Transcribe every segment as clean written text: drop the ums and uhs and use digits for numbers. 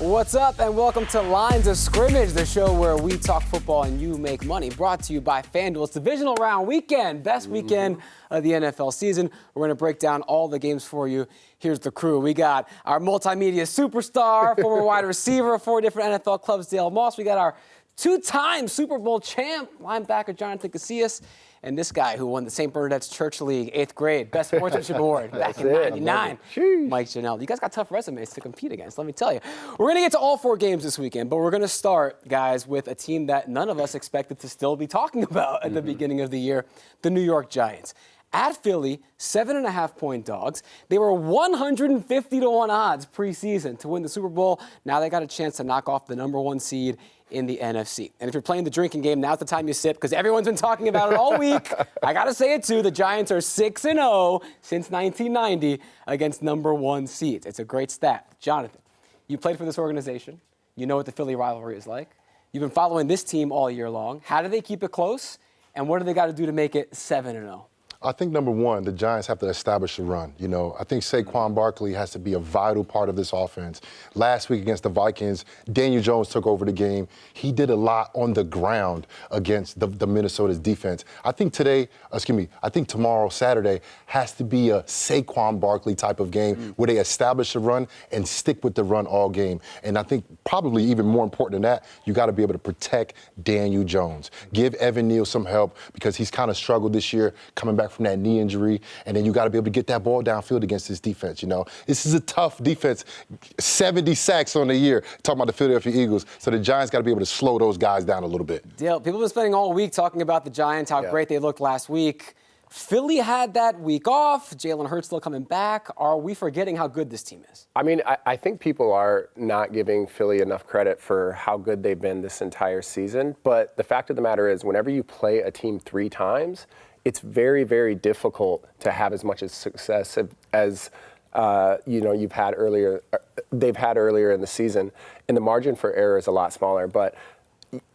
What's up, and welcome to Lines of Scrimmage, the show where we talk football and you make money. Brought to you by FanDuel. It's Divisional round weekend, best weekend of the NFL season. We're going to break down all the games for you. Here's the crew. We got our multimedia superstar, former wide receiver, 4 different NFL clubs, Dale Moss. We got our 2-time Super Bowl champ, linebacker Jonathan Casillas. And this guy who won the St. Bernadette's Church League 8th grade Best Sportsmanship Award back in '99, Mike Janelle. You guys got tough resumes to compete against, let me tell you. We're going to get to all 4 games this weekend, but we're going to start, guys, with a team that none of us expected to still be talking about at the beginning of the year, the New York Giants. At Philly, 7.5-point dogs. They were 150-1 odds preseason to win the Super Bowl. Now they got a chance to knock off the #1 seed in the NFC. And if you're playing the drinking game, now's the time you sip, because everyone's been talking about it all week. I got to say it, too. The Giants are 6-0 since 1990 against #1 seeds. It's a great stat. Jonathan, you played for this organization. You know what the Philly rivalry is like. You've been following this team all year long. How do they keep it close? And what do they got to do to make it 7-0? I think, number one, the Giants have to establish a run. You know, I think Saquon Barkley has to be a vital part of this offense. Last week against the Vikings, Daniel Jones took over the game. He did a lot on the ground against the Minnesota's defense. I think tomorrow, Saturday, has to be a Saquon Barkley type of game where they establish a run and stick with the run all game. And I think probably even more important than that, you got to be able to protect Daniel Jones. Give Evan Neal some help, because he's kind of struggled this year coming back from that knee injury, and then you got to be able to get that ball downfield against this defense. You know, this is a tough defense. 70 sacks on the year. Talking about the Philadelphia Eagles, so the Giants got to be able to slow those guys down a little bit. Dale, people have been spending all week talking about the Giants, how great they looked last week. Philly had that week off. Jalen Hurts still coming back. Are we forgetting how good this team is? I mean, I think people are not giving Philly enough credit for how good they've been this entire season. But the fact of the matter is, whenever you play a team 3 times, it's very, very difficult to have as much success as you've had earlier. They've had earlier in the season, and the margin for error is a lot smaller. But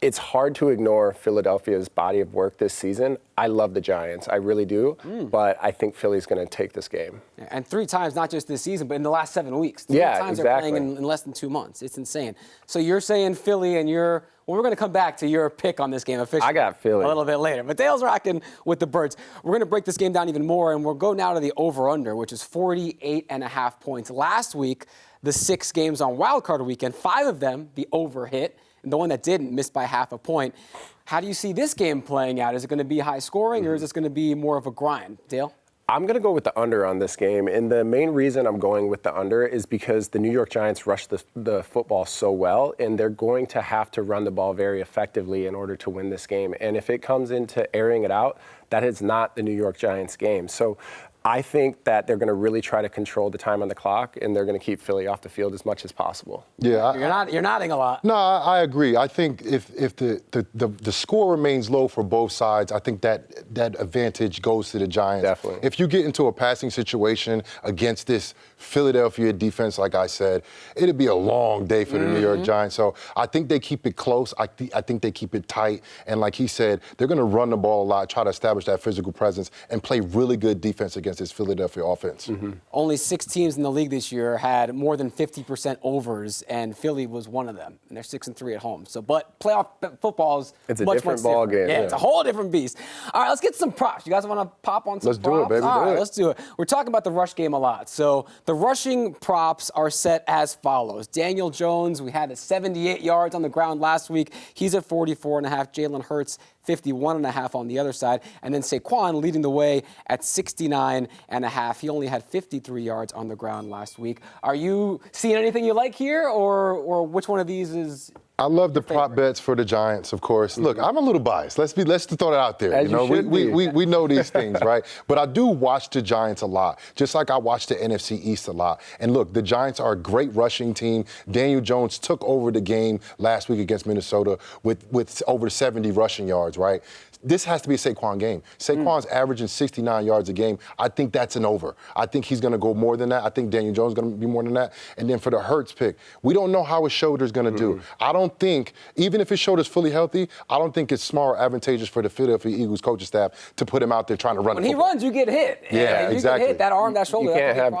it's hard to ignore Philadelphia's body of work this season. I love the Giants, I really do, but I think Philly's going to take this game. And 3 times, not just this season, but in the last 7 weeks. 3 times exactly. They're playing in less than 2 months. It's insane. So you're saying Philly, and we're going to come back to your pick on this game officially. I got Philly a little bit later. But Dale's rocking with the Birds. We're going to break this game down even more, and we'll go now to the over-under, which is 48.5 points. Last week, the 6 games on Wild Card Weekend, 5 of them, the over hit. And the one that didn't missed by half a point. How do you see this game playing out? Is it going to be high scoring, or is this going to be more of a grind? Dale? I'm going to go with the under on this game. And the main reason I'm going with the under is because the New York Giants rush the football so well, and they're going to have to run the ball very effectively in order to win this game. And if it comes into airing it out, that is not the New York Giants game. So I think that they're going to really try to control the time on the clock, and they're going to keep Philly off the field as much as possible. Yeah, you're nodding a lot. No, I agree. I think if the score remains low for both sides, I think that advantage goes to the Giants. Definitely. If you get into a passing situation against this Philadelphia defense, like I said, it'd be a long day for the New York Giants. So I think they keep it close. I think they keep it tight. And like he said, they're going to run the ball a lot, try to establish that physical presence, and play really good defense against this Philadelphia offense. Only 6 teams in the league this year had more than 50% overs, and Philly was one of them. And they're 6-3 at home. So, but playoff football is it's a much different ball game. Yeah, it's a whole different beast. All right, let's get some props. You guys want to pop on some props? Let's do it, baby. All right, let's do it. We're talking about the rush game a lot. So the rushing props are set as follows. Daniel Jones, we had 78 yards on the ground last week. He's at 44.5. Jalen Hurts, 51.5 on the other side. And then Saquon leading the way at 69.5. He only had 53 yards on the ground last week. Are you seeing anything you like here, or which one of these is I love the prop bets for the Giants, of course. Look, I'm a little biased. Let's throw it out there. As you know, you should be. we know these things, right? But I do watch the Giants a lot, just like I watch the NFC East a lot. And look, the Giants are a great rushing team. Daniel Jones took over the game last week against Minnesota with over 70 rushing yards, right? this has to be a Saquon game. Saquon's averaging 69 yards a game. I think that's an over. I think he's going to go more than that. I think Daniel Jones is going to be more than that. And then for the Hurts pick, we don't know how his shoulder's going to do. I don't think, even if his shoulder's fully healthy, I don't think it's smart or advantageous for the Philadelphia Eagles coaching staff to put him out there trying to run When the he football. runs, you get hit. Yeah, you exactly. Get hit, that arm, that shoulder.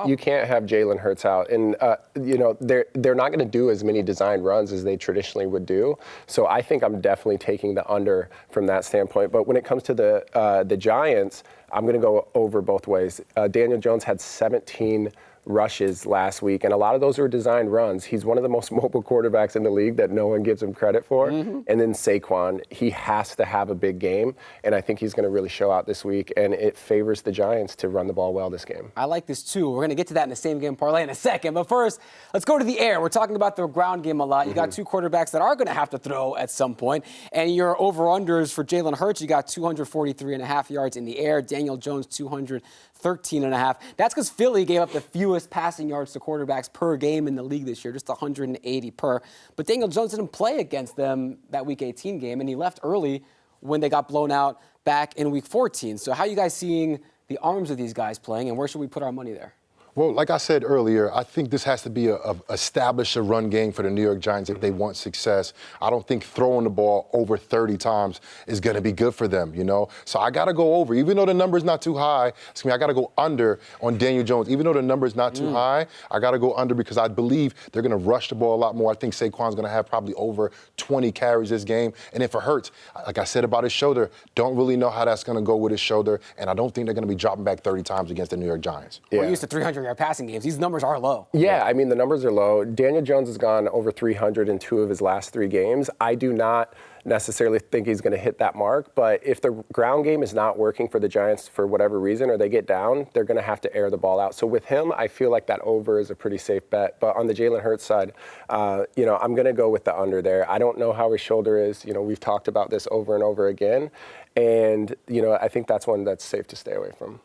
You can't have Jalen Hurts out, and they're not going to do as many designed runs as they traditionally would do. So I think I'm definitely taking the under from that standpoint. But when it comes to the Giants, I'm going to go over both ways. Daniel Jones had 17 rushes last week, and a lot of those were designed runs. He's one of the most mobile quarterbacks in the league that no one gives him credit for. And then Saquon, he has to have a big game, and I think he's going to really show out this week, and it favors the Giants to run the ball well this game. I like this too. We're going to get to that in the same game parlay in a second. But first, let's go to the air. We're talking about the ground game a lot. You got two quarterbacks that are going to have to throw at some point. And your over-unders for Jalen Hurts, you got 243.5 yards in the air. Daniel Jones, 213.5. That's because Philly gave up the fewest passing yards to quarterbacks per game in the league this year, just 180 per. But Daniel Jones didn't play against them that Week 18 game, and he left early when they got blown out back in Week 14. So how are you guys seeing the arms of these guys playing, and where should we put our money there? Well, like I said earlier, I think this has to be establish a run game for the New York Giants if they want success. I don't think throwing the ball over 30 times is going to be good for them, you know? So I got to go over. Even though the number's not too high, I got to go under on Daniel Jones. Even though the number's not too high, I got to go under because I believe they're going to rush the ball a lot more. I think Saquon's going to have probably over 20 carries this game. And if it hurts, like I said about his shoulder, don't really know how that's going to go with his shoulder. And I don't think they're going to be dropping back 30 times against the New York Giants. We're used to 300-yard passing games. These numbers are low. Yeah, I mean, the numbers are low. Daniel Jones has gone over 300 in 2 of his last 3 games. I do not necessarily think he's going to hit that mark, but if the ground game is not working for the Giants for whatever reason or they get down, they're going to have to air the ball out. So with him, I feel like that over is a pretty safe bet. But on the Jalen Hurts side, I'm going to go with the under there. I don't know how his shoulder is. We've talked about this over and over again, and I think that's one that's safe to stay away from.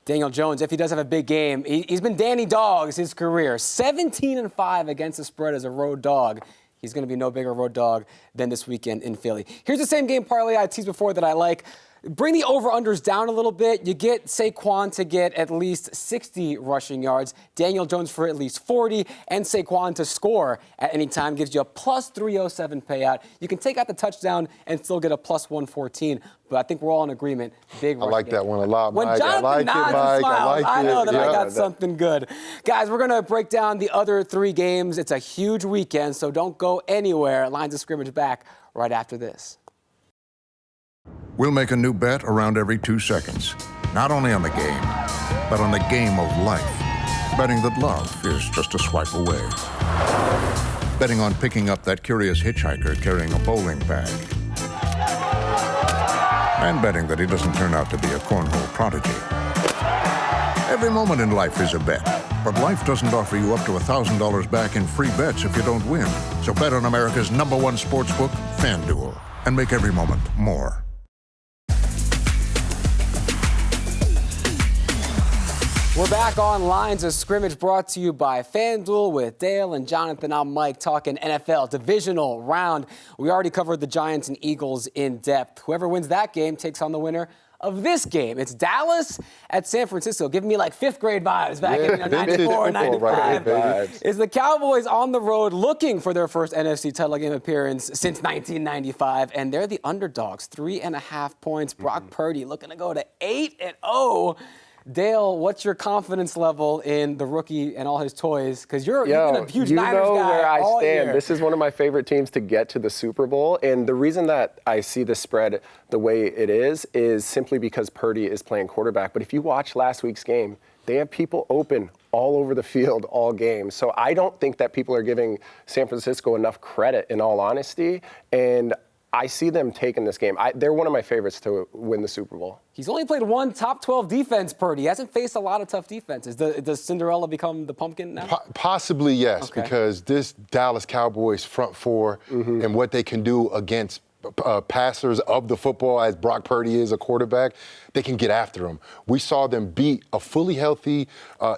Daniel Jones, if he does have a big game, he's been Danny Dogs his career. 17-5 against the spread as a road dog. He's going to be no bigger road dog than this weekend in Philly. Here's the same game parlay I teased before that I like. Bring the over-unders down a little bit. You get Saquon to get at least 60 rushing yards, Daniel Jones for at least 40, and Saquon to score at any time gives you a plus 307 payout. You can take out the touchdown and still get a plus 114. But I think we're all in agreement. Big I like that one a lot, when Mike. Jonathan I like nods it, and Mike. smiles, I like it. I know that I Yeah. got something good. Guys, we're going to break down the other 3 games. It's a huge weekend, so don't go anywhere. Lines of Scrimmage back right after this. We'll make a new bet around every 2 seconds. Not only on the game, but on the game of life. Betting that love is just a swipe away. Betting on picking up that curious hitchhiker carrying a bowling bag. And betting that he doesn't turn out to be a cornhole prodigy. Every moment in life is a bet. But life doesn't offer you up to $1,000 back in free bets if you don't win. So bet on America's #1 sportsbook, FanDuel. And make every moment more. We're back on Lines of Scrimmage, brought to you by FanDuel with Dale and Jonathan. I'm Mike, talking NFL Divisional round. We already covered the Giants and Eagles in depth. Whoever wins that game takes on the winner of this game. It's Dallas at San Francisco. Giving me like 5th grade vibes back in 94, 95. Right, Is the Cowboys on the road looking for their first NFC title game appearance since 1995, and they're the underdogs, 3.5 points. Brock Purdy looking to go to 8-0. Dale, what's your confidence level in the rookie and all his toys? Because you've been a huge Niners guy where I all stand. year. This is one of my favorite teams to get to the Super Bowl. And the reason that I see the spread the way it is simply because Purdy is playing quarterback. But if you watch last week's game, they have people open all over the field all game. So I don't think that people are giving San Francisco enough credit, in all honesty. And I see them taking this game. They're one of my favorites to win the Super Bowl. He's only played one top 12 defense, Purdy. He hasn't faced a lot of tough defenses. Does Cinderella become the pumpkin now? Possibly, yes, because this Dallas Cowboys front four and what they can do against passers of the football, as Brock Purdy is a quarterback, they can get after him. We saw them beat a fully healthy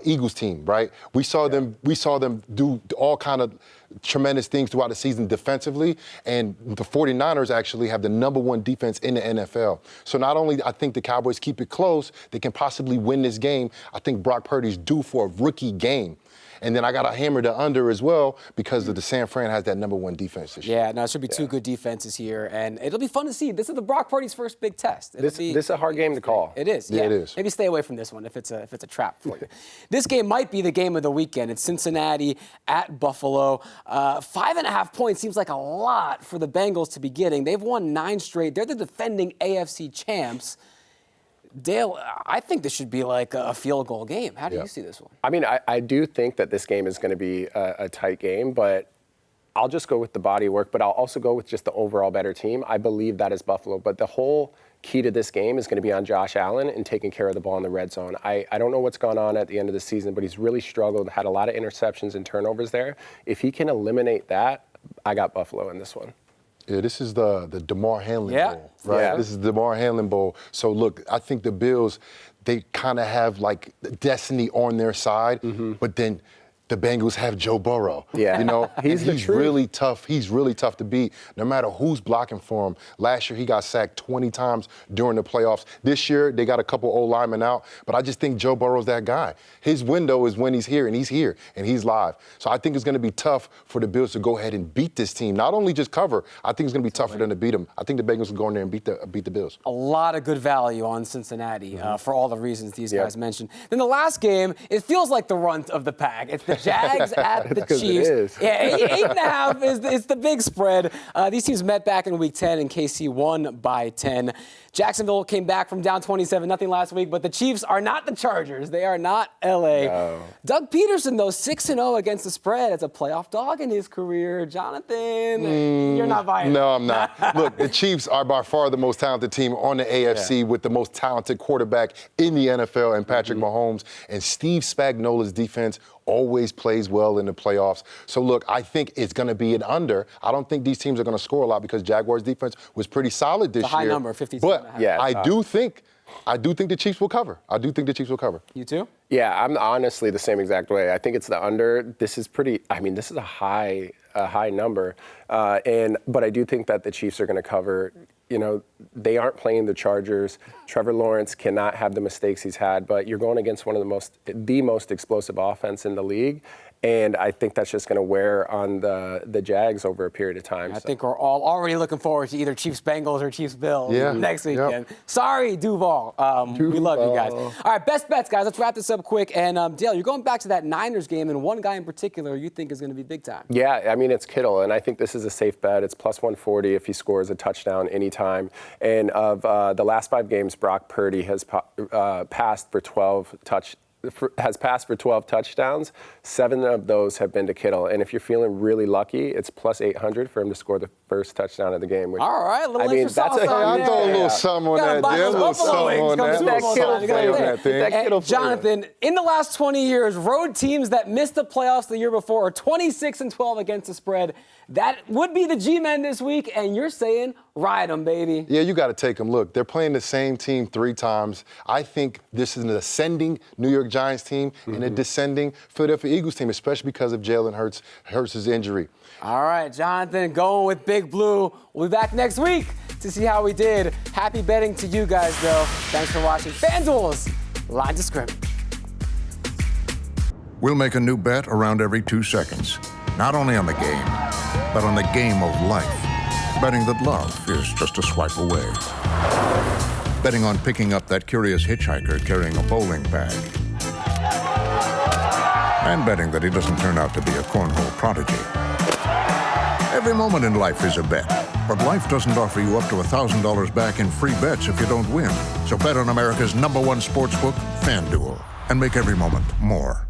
Eagles team, right? We saw them do all kind of tremendous things throughout the season defensively, and the 49ers actually have the #1 defense in the NFL. So not only I think the Cowboys keep it close, they can possibly win this game. I think Brock Purdy's due for a rookie game. And then I got to hammer the under as well because the San Fran has that #1 defense this year. Yeah, no, it should be two good defenses here, and it'll be fun to see. This is the Brock Purdy's first big test. This is a hard game to call. It is. Yeah, it is. Maybe stay away from this one if it's a trap for you. This game might be the game of the weekend. It's Cincinnati at Buffalo. 5.5 points seems like a lot for the Bengals to be getting. They've won 9 straight. They're the defending AFC champs. Dale, I think this should be like a field goal game. How do you see this one? I mean, I do think that this game is going to be a tight game, but I'll just go with the body work, but I'll also go with just the overall better team. I believe that is Buffalo, but the whole key to this game is going to be on Josh Allen and taking care of the ball in the red zone. I don't know what's gone on at the end of the season, but he's really struggled, had a lot of interceptions and turnovers there. If he can eliminate that, I got Buffalo in this one. Yeah, this is the DeMar Hamlin Bowl, right? Yeah. This is the DeMar Hamlin Bowl. So, look, I think the Bills, they kind of have, like, destiny on their side, but then the Bengals have Joe Burrow. Yeah. You know, He's the truth. really tough. He's really tough to beat, no matter who's blocking for him. Last year, he got sacked 20 times during the playoffs. This year, they got a couple old linemen out, but I just think Joe Burrow's that guy. His window is when he's here, and he's live. So I think it's going to be tough for the Bills to go ahead and beat this team. Not only just cover, I think it's going to be tough for them to beat them. I think the Bengals will go in there and beat the Bills. A lot of good value on Cincinnati for all the reasons these guys mentioned. Then the last game, it feels like the runt of the pack. It's the Jags at the Chiefs. It is. Yeah, 8.5 is the big spread. These teams met back in Week 10, and KC won by 10. Jacksonville came back from down 27-0 last week, but the Chiefs are not the Chargers. They are not LA. No. Doug Peterson, though, 6-0 against the spread as a playoff dog in his career. Jonathan, you're not buying it. No, I'm not. Look, the Chiefs are by far the most talented team on the AFC with the most talented quarterback in the NFL and Patrick Mahomes. And Steve Spagnuolo's defense always plays well in the playoffs. So, look, I think it's going to be an under. I don't think these teams are going to score a lot because Jaguars' defense was pretty solid this year. It's a high number, 52.5. But Yeah, I do think the Chiefs will cover. You too? Yeah, I'm honestly the same exact way. I think it's the under. This is a high number. But I do think that the Chiefs are going to cover. You know, they aren't playing the Chargers. Trevor Lawrence cannot have the mistakes he's had, but you're going against one of the most explosive offense in the league. And I think that's just going to wear on the Jags over a period of time. I think we're all already looking forward to either Chiefs-Bengals or Chiefs-Bills next weekend. Yep. Sorry, Duval. We love you guys. All right, best bets, guys. Let's wrap this up quick. And, Dale, you're going back to that Niners game, and one guy in particular you think is going to be big time. Yeah, I mean, it's Kittle, and I think this is a safe bet. It's plus 140 if he scores a touchdown anytime. And of the last 5 games, Brock Purdy has passed for 12 touchdowns. 7 of those have been to Kittle. And if you're feeling really lucky, it's plus 800 for him to score the first touchdown of the game. Which, All right, a little extra sauce Hey, on I there. throw a little something on that. Buy There, a those little Buffalo something wings. on Come that. Super Bowl Kittle time. You gotta flavor do on it. that thing. And Jonathan, in the last 20 years, road teams that missed the playoffs the year before are 26-12 against the spread. That would be the G-men this week, and you're saying ride them, baby. Yeah, you got to take them. Look, they're playing the same team 3 times. I think this is an ascending New York Giants team and a descending Philadelphia Eagles team, especially because of Jalen Hurts' injury. All right, Jonathan, going with Big Blue. We'll be back next week to see how we did. Happy betting to you guys, though. Thanks for watching FanDuel's Lines of Scrimmage. We'll make a new bet around every 2 seconds. Not only on the game, but on the game of life. Betting that love is just a swipe away. Betting on picking up that curious hitchhiker carrying a bowling bag. And betting that he doesn't turn out to be a cornhole prodigy. Every moment in life is a bet, but life doesn't offer you up to $1,000 back in free bets if you don't win. So bet on America's #1 sportsbook, FanDuel, and make every moment more.